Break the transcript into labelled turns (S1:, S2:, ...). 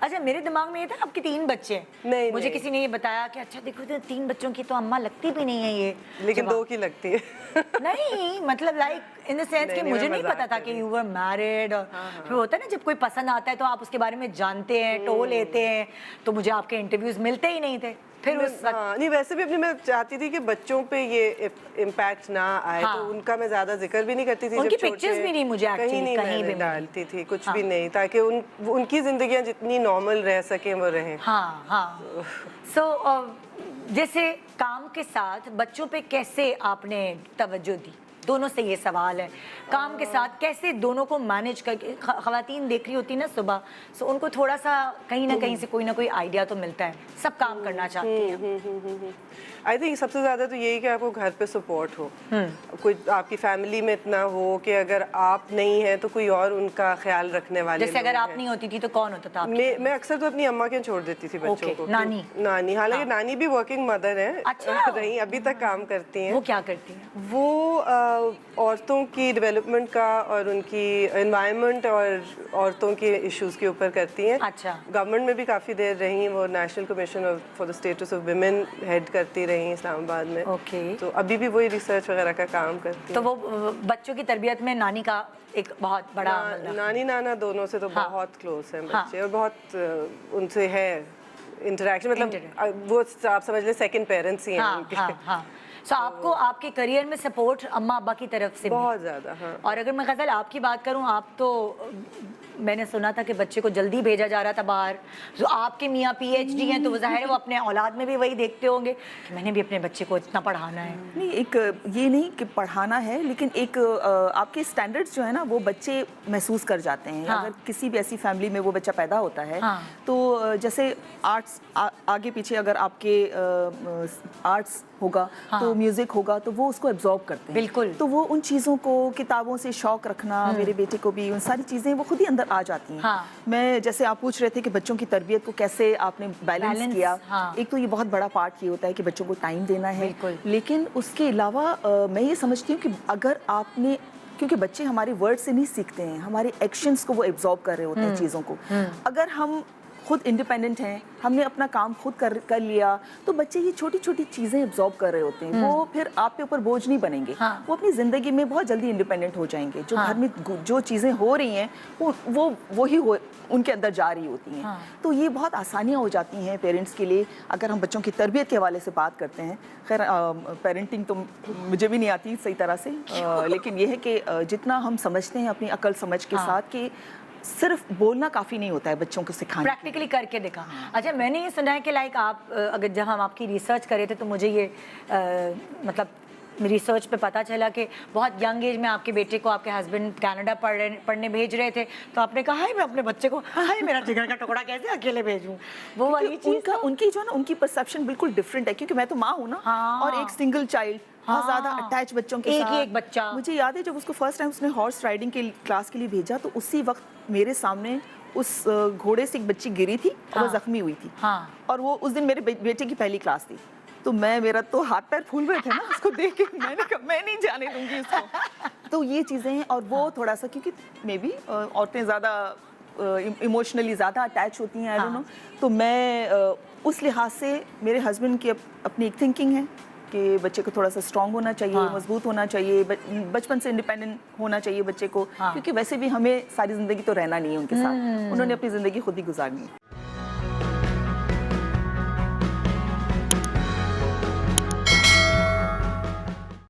S1: اچھا میرے دماغ میں یہ تھا آپ کے 3 بچے ہیں, مجھے کسی نے یہ بتایا کہ اچھا دیکھو 3 بچوں کی تو اماں لگتی بھی نہیں ہے یہ,
S2: لیکن 2 کی لگتی ہے.
S1: نہیں مطلب لائک ان دا سینس کہ مجھے نہیں پتا تھا کہ یو ور میرڈ. پھر ہوتا ہے نا جب کوئی پسند آتا ہے تو آپ اس کے بارے میں جانتے ہیں, ٹو لیتے ہیں, تو مجھے آپ کے انٹرویوز ملتے ہی نہیں تھے. پھر اس وقت
S2: نہیں ویسے بھی اپنے میں چاہتی تھی کہ بچوں پہ یہ امپیکٹ نہ آئے, تو ان کا میں زیادہ ذکر بھی نہیں کرتی تھی.
S1: ان کی پکچرز بھی نہیں مجھے
S2: کہیں نہیں میں ڈالتی تھی کچھ بھی نہیں, تاکہ ان کی زندگیاں جتنی نارمل رہ سکیں وہ رہیں.
S1: ہاں. سو جیسے کام کے ساتھ بچوں پہ کیسے آپ نے توجہ دی؟ دونوں سے یہ سوال ہے, کام کے ساتھ کیسے دونوں کو مینیج کر کے. خواتین دیکھ رہی ہوتی نا صبح, سو ان کو تھوڑا سا کہیں نہ کہیں سے کوئی نہ کوئی آئیڈیا تو ملتا ہے, سب کام کرنا چاہتی ہیں.
S2: آئی تھنک سب سے زیادہ تو یہی کہ آپ کو گھر پہ سپورٹ ہو, کوئی آپ کی فیملی میں اتنا ہو کہ اگر آپ نہیں ہیں تو کوئی اور ان کا خیال رکھنے والے.
S1: جیسے اگر آپ نہیں ہوتی تھی تو کون ہوتا تھا؟
S2: میں اکثر تو اپنی اماں کے چھوڑ دیتی تھی بچوں کو. نانی, حالانکہ نانی بھی ورکنگ مدر ہیں, رہی ابھی تک کام کرتی ہیں.
S1: وہ کیا کرتی ہیں؟
S2: وہ عورتوں کی ڈیولپمنٹ کا اور ان کی انوائرمنٹ اور عورتوں کے ایشوز کے اوپر کرتی ہیں.
S1: اچھا.
S2: گورنمنٹ میں بھی کافی دیر رہی, وہ national commission for the status of women head کرتی رہی اسلام آباد میں. تو ابھی بھی وہی ریسرچ وغیرہ کا کام کرتی ہیں.
S1: تو وہ بچوں کی تربیت میں نانی کا ایک بہت بڑا
S2: نانی نانا دونوں سے تو بہت کلوز ہیں بچے, اور بہت ان سے ہے انٹریکشن, مطلب وہ آپ سمجھ لیں سیکنڈ پیرنٹس ہی ہیں ان کے.
S1: سو آپ کو آپ کے کریئر میں سپورٹ اماں ابا کی طرف سے
S2: بہت زیادہ.
S1: اور اگر میں غزل آپ کی بات کروں, آپ تو میں نے سنا تھا کہ بچے کو جلدی بھیجا جا رہا تھا باہر, جو آپ کے میاں پی ایچ ڈی ہیں تو وہ ظاہر ہے وہ اپنے اولاد میں بھی وہی دیکھتے ہوں گے کہ میں نے بھی اپنے بچے کو اتنا پڑھانا ہے.
S3: نہیں, ایک یہ نہیں کہ پڑھانا ہے, لیکن ایک آپ کے اسٹینڈرڈس جو ہے نا وہ بچے محسوس کر جاتے ہیں. اگر کسی بھی ایسی فیملی میں وہ بچہ پیدا ہوتا ہے تو جیسے آرٹس آگے پیچھے اگر آپ کے آرٹس ہوگا تو میوزک ہوگا تو وہ اس کو ایبزارب کرتے ہیں.
S1: بالکل.
S3: تو وہ ان چیزوں کو, کتابوں سے شوق رکھنا, میرے بیٹے کو بھی ان ساری چیزیں وہ خود ہی اندر آ جاتی ہیں. میں جیسے آپ پوچھ رہے تھے کہ بچوں کی تربیت کو کیسے آپ نے بیلنس کیا, ایک تو یہ بہت بڑا پارٹ یہ ہوتا ہے کہ بچوں کو ٹائم دینا ہے, لیکن اس کے علاوہ میں یہ سمجھتی ہوں کہ اگر آپ نے, کیونکہ بچے ہمارے ورڈ سے نہیں سیکھتے ہیں, ہمارے ایکشنز کو وہ ایبزارب کر رہے ہوتے ہیں چیزوں کو. اگر ہم خود انڈیپینڈنٹ ہیں, ہم نے اپنا کام خود کر لیا, تو بچے یہ چھوٹی چھوٹی چیزیں ایبزارب کر رہے ہوتے ہیں. وہ پھر آپ کے اوپر بوجھ نہیں بنیں گے, وہ اپنی زندگی میں بہت جلدی انڈیپینڈنٹ ہو جائیں گے. جو گھر میں جو چیزیں ہو رہی ہیں وہی ان کے اندر جا رہی ہوتی ہیں. تو یہ بہت آسانیاں ہو جاتی ہیں پیرنٹس کے لیے اگر ہم بچوں کی تربیت کے حوالے سے بات کرتے ہیں. خیر پیرنٹنگ تو مجھے بھی نہیں آتی صحیح طرح سے, لیکن یہ ہے کہ جتنا ہم سمجھتے ہیں اپنی عقل سمجھ کے ساتھ کہ صرف بولنا کافی نہیں ہوتا ہے بچوں کو سکھانا,
S1: پریکٹیکلی کر کے دکھا. اچھا میں نے یہ سنا ہے کہ لائک آپ اگر جب ہم آپ کی ریسرچ کرے تھے تو مجھے یہ مطلب ریسرچ پہ پتہ چلا کہ بہت ینگ ایج میں آپ کے بیٹے کو آپ کے ہسبینڈ کینیڈا پڑھنے بھیج رہے تھے, تو آپ نے کہا ہے میں اپنے بچے کو میرا جگر کا ٹکڑا کیسے اکیلے بھیجوں. وہ والی چیز
S3: ان کی جو ہے نا, ان کی پرسیپشن بالکل ڈفرینٹ ہے, کیونکہ میں تو ماں ہوں نا, اور ایک سنگل چائلڈ, بہت زیادہ اٹیچ بچوں کے ساتھ.
S1: ایک بچہ.
S3: مجھے یاد ہے جب اس کو فرسٹ ٹائم اس نے ہارس رائڈنگ کے کلاس کے لیے بھیجا تو اسی وقت میرے سامنے اس گھوڑے سے ایک بچی گری تھی اور وہ زخمی ہوئی تھی, اور وہ اس دن میرے بیٹے کی پہلی کلاس تھی. تو میرا تو ہاتھ پیر پھول رہے تھے نا اس کو دیکھ کے, میں نے کہا میں نہیں جانے دوں گی اس کو. تو یہ چیزیں ہیں, اور وہ تھوڑا سا کیونکہ مے بی عورتیں زیادہ ایموشنلی زیادہ اٹیچ ہوتی ہیں, آئی ڈونٹ نو. تو میں اس لحاظ سے میرے ہسبینڈ کی اپنی ایک تھنکنگ ہے کہ بچے کو تھوڑا سا اسٹرانگ ہونا چاہیے, مضبوط ہونا چاہیے, بچپن سے انڈیپینڈنٹ ہونا چاہیے بچے کو, کیونکہ ویسے بھی ہمیں ساری زندگی تو رہنا نہیں ہے ان کے ساتھ, انہوں نے اپنی زندگی خود ہی گزارنی ہے.